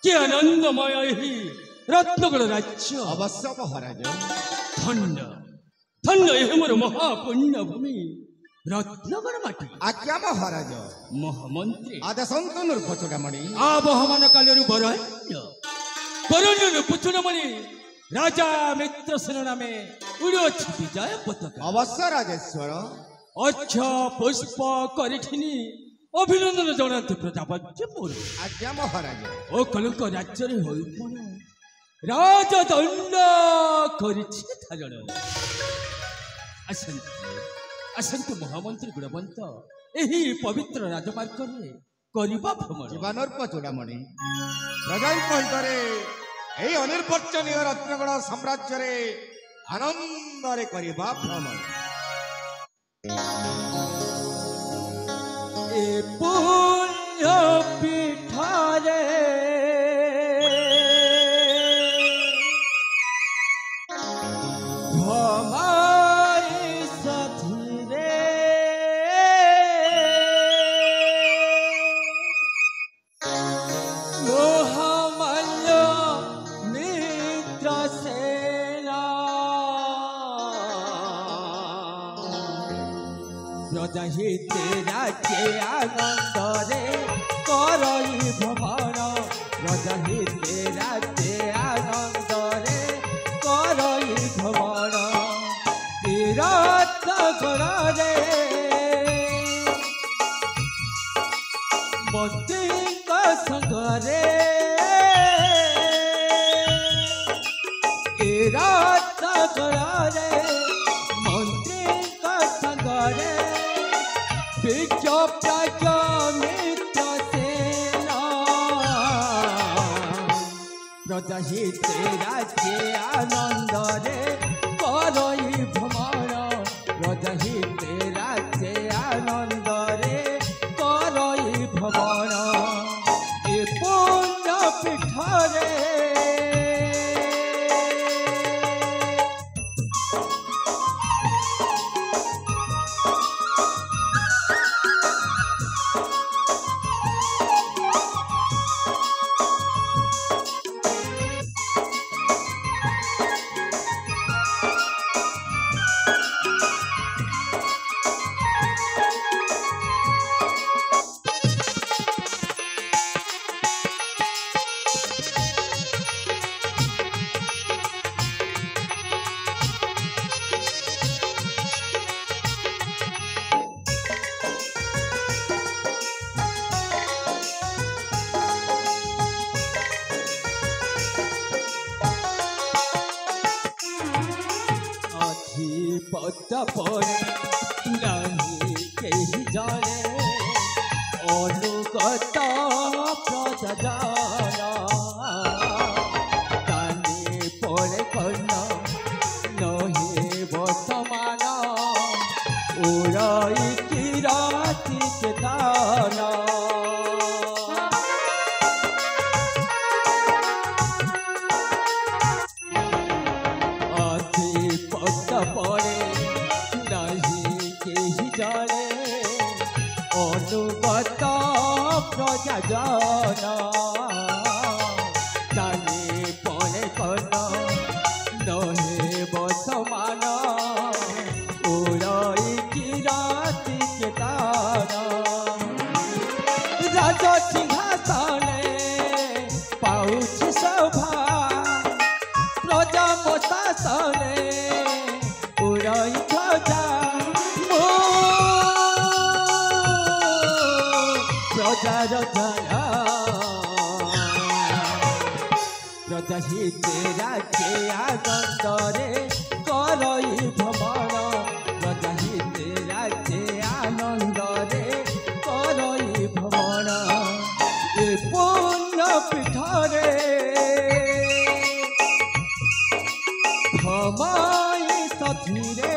कि आनंदमय ही रत्नगढ़ राज्य अवश्य महाराज धन्य धन्य यह मोर महापुण्य भूमि रत्नगढ़ माटी आज्ञा महाराज महामंत्री आदेशंत नृपचूड़ामणि आबहमान कालरू बरण्य पुचूड़ामणि राजा मित्रसेन नामे उड़ोछि विजय पताका अवश्य राजेश्वर अच्छा पुष्प करिठिनी अभिनंदन जनाते प्रजापत्य मोर आज्ञा महाराज ओ कलंक राज्य रे होई पण राजदंड करिछि धारण असंत महामंत्री गुणवंत एही पवित्र राजमार्ग रे करिबा भ्रमण जीवानर्प चूड़ामणि प्रजाଙ୍କ हितरे एही अनिर्वचनीय रत्नगढ़ साम्राज्य रे आनंद रे करिबा भ्रमण ए पुण्य पीठारे ही तेरा के आनंद रे करई भ्रमण राजा ही तेरा के आनंद रे करई भ्रमण तीरथ गढ़ रे मंत्री संग रे तीरथ गढ़ रे मंत्री संग रे प्रजा ही तेरा के आनंद रे करई भ्रमण प्रजा ही तेरा के आनंद रे करई भ्रमण ए पुण्य पीठ रे नहीं कही जाने अनुगत प्रजा जानी पड़े कर्ण नहीं बसमान उड़ई की राति के दाना अनुगत प्रजा जाना जानी पड़े कर्ण नहे बसमान उड़ई की राति के तारा राजा सिंहासने पाउछ शोभा प्रजा मोशासने उड़ई ध्वजा प्रजा ही तेरा के आनंद रे करई भ्रमण प्रजा ही तेरा के आनंद रे करई भ्रमण ए पुण्य पीठ रे भ्रमई सखी रे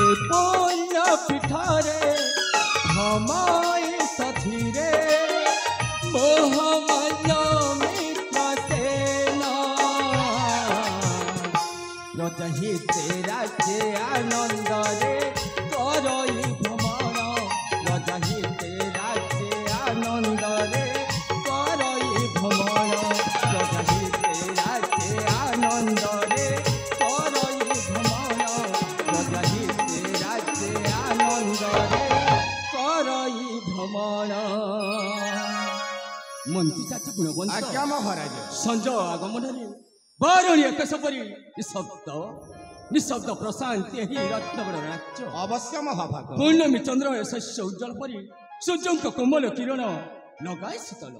ए पुण्य पीठ रे भ्रमई सखी रे मोहमय मित्रसेन प्रजा ही तेरा के आनंद रे करई भ्रमण ମନ୍ତ୍ରୀ ଚାଚା ଗୁଣବନ୍ତ ଆଜ୍ଞା ମହାରାଜ। ସଞ୍ଜ ଆଗମନରେ ବାରଣୀ ଏକଶ ପରି ନିଶବ୍ଦ ପ୍ରଶାନ୍ତି ଏହି ରତ୍ନଗଡ଼ ରାଜ୍ୟ ଅବଶ୍ୟ ମହାଭାଗ। ପୂର୍ଣ୍ଣମୀ ଚନ୍ଦ୍ର ଶସ୍ୟ ଉଜ୍ଜଳ ପରି ସୂର୍ଯ୍ୟଙ୍କ କୋମଳ କିରଣ ଲଗାଏ ଶୀତଳ।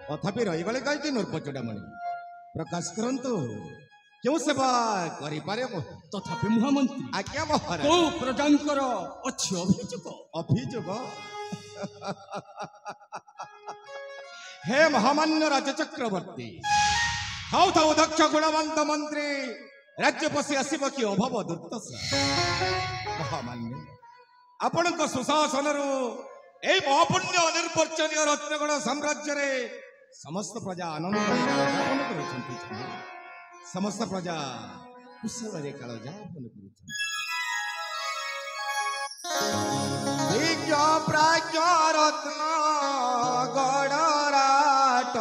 ତଥାପି ରହିଗଲେ କାହିଁକି ନୃପ ଚୂଡ଼ାମଣି? ପ୍ରକାଶ କରନ୍ତୁ, କେଉଁ ସେବା କରିପାରେ ମୁଁ? ତଥାପି ମହାମନ୍ତ୍ରୀ ଆଜ୍ଞା ମହାରାଜ। କୋଉ ପ୍ରଜାଙ୍କର ଅଛି ଅଭିଯୋଗ? ଅଭିଯୋଗ? ହେ ମହାମାନ୍ୟ ରାଜ ଚକ୍ରବର୍ତ୍ତୀ, ଥାଉ ଥାଉ ଦକ୍ଷ ଗୁଣବନ୍ତ ମନ୍ତ୍ରୀ ରାଜ୍ୟ ପଶି ଆସିବ କି ଅଭାବ ଦୁର୍ଦ୍ଦଶା? ମହାମାନ୍ୟ, ଆପଣଙ୍କ ସୁଶାସନରୁ এই মহাপুণ্য অনির্বচনীয় রত্নগণ সাম্রাজ্যরে সমস্ত প্রজা আনন্দ যাপন করছেন। সমস্ত প্রজা কুশলরে কাল যাপন করছেন। বিজ্ঞ প্রাজ্ঞ রত্ন গড়রাট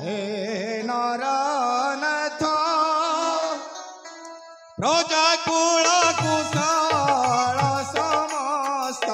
হে নরনাথ প্রজা কুল কুশল সমস্ত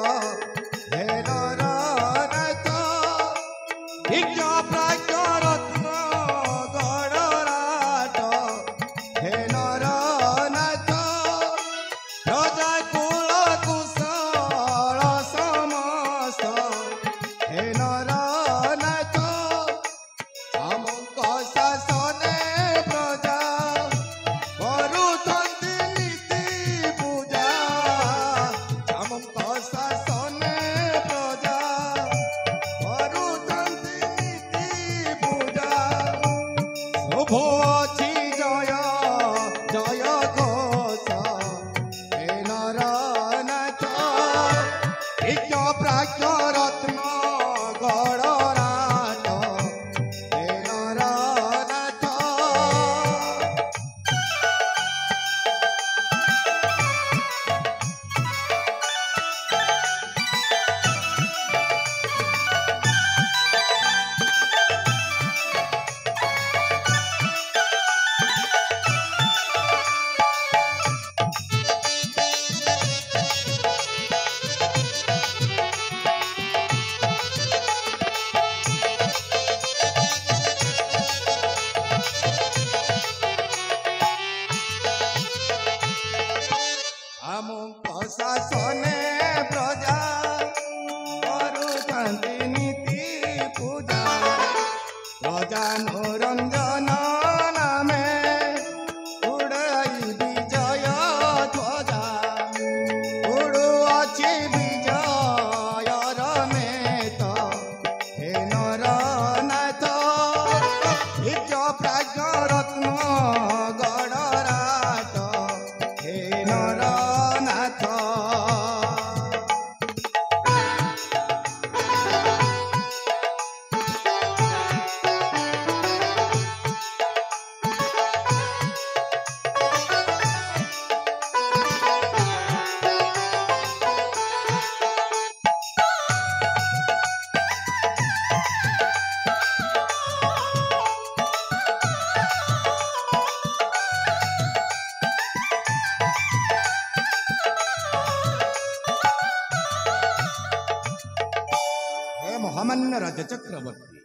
মহামান্য রাজ চক্রবর্তী,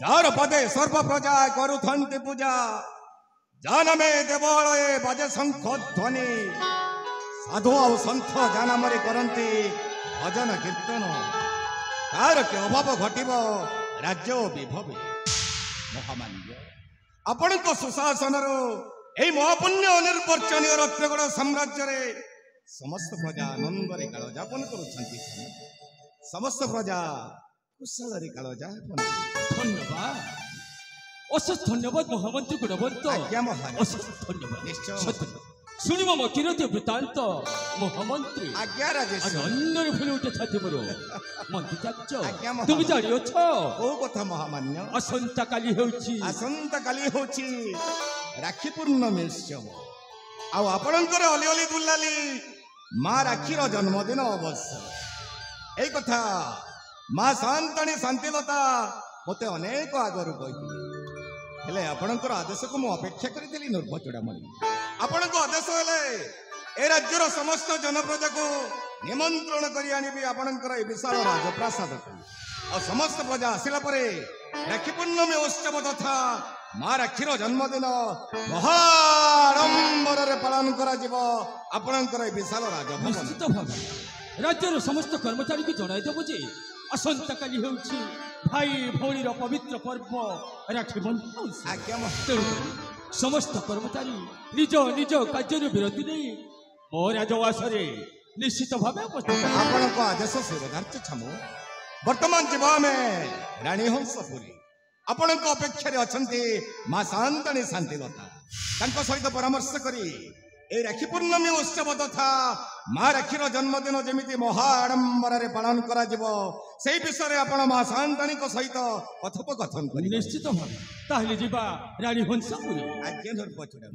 যার পদে সর্ব প্রজা করুথন্তি পূজা, যা নামে দেবালয়ে বাজে শঙ্খ ধ্বনি, সাধু ଆଉ ସନ୍ଥ ଯା ନାମରେ କରନ୍ତି ଭଜନ କୀର୍ତ୍ତନ, ତାର କି ଅଭାବ ଘଟିବ ରାଜ୍ୟ ବିଭବେ। ମହାମାନ୍ୟ, ଆପଣଙ୍କ ସୁଶାସନରୁ ଏହି ମହାପୁଣ୍ୟ ଅନିର୍ବଚନୀୟ ରତ୍ନଗଡ଼ ସାମ୍ରାଜ୍ୟରେ ସମସ୍ତ ପ୍ରଜା ଆନନ୍ଦରେ କାଳ ଯାପନ କରୁଛନ୍ତି। ସମସ୍ତ ପ୍ରଜା କୁଶଳରେ କାଳ ଯାପନ। ଧନ୍ୟବାଦ, ଅଶେଷ ଧନ୍ୟବାଦ ମହାମନ୍ତ୍ରୀ ଗୁଣବନ୍ତ। ଆଜ୍ଞା ମହାରାଜ, ଅଶେଷ ଧନ୍ୟବାଦ। ନିଶ୍ଚୟ। ଶୁଣିବ ମୋ କିରତି ବୃତ୍ତାନ୍ତ ମହାମନ୍ତ୍ରୀ। ଆଜ୍ଞା ରାଜେଶ୍ୱର। ଆନନ୍ଦରେ ଫୁଲି ଉଠେ ଛାତି ମୋର। ମନ୍ତ୍ରୀ ଚାଚ, ଆଜ୍ଞା ମହାରାଜ। ତୁମେ ଜାଣିଅଛ କୋଉ କଥା ମହାମାନ୍ୟ? ଆସନ୍ତାକାଲି ହେଉଛି ରାକ୍ଷୀ ପୂର୍ଣ୍ଣମୀ ଉତ୍ସବ। ଆଉ ଆପଣଙ୍କର ଅଲି ଅଲି ଦୁଲାଲି ମା ରାକ୍ଷୀର ଜନ୍ମଦିନ ଅବଶ୍ୟ। ଏଇ କଥା ମା ଶାନ୍ତାଣୀ ଶାନ୍ତିଲତା ମୋତେ ଅନେକ ଆଗରୁ କହିଥିଲେ, ହେଲେ ଆପଣଙ୍କର ଆଦେଶକୁ ମୁଁ ଅପେକ୍ଷା କରିଥିଲି। ନୃପ ଚୂଡ଼ାମଣି, ଆପଣଙ୍କ ଆଦେଶ ହେଲେ ए राज्यर समस्त जनप्रजा को निमंत्रण करी आनिबी आपणकर ए विशाल राजप्रासाद और समस्त प्रजा आसिला परे राखी पूर्णमी उत्सव तथा माँ राक्षीर जन्मदिन महाडंबर पालन करा जिवो आपणकर ए विशाल राजभवन। निश्चित भाव राज्यर समस्त कर्मचारी को जणाई देव जे आसंता काली हेउछि भाई भौणीर पवित्र पर्व राखी बंधन। आज्ञा महोदय। तेणु समस्त कर्मचारी निज निज कार्य विरति नहीं मो राजवासरे निश्चित भाव उपस्थित। आपण को आदेश शिरोधार्थ छमु वर्तमान जीवा में रानी हंसपुरी आपण को अपेक्षा अच्छी माँ शांताणी शांतिलता तांको सहित परामर्श करी ए राखी पूर्णमी उत्सव तथा माँ राक्षीर जन्मदिन जमी महाआडंबर पालन करा जिवो से विषय आपण माँ शांताणी को सहित कथोपकथन करी। निश्चित भाव ताहले जीवा रानी हंसपुरी। आज्ञा धर पछुड़ा।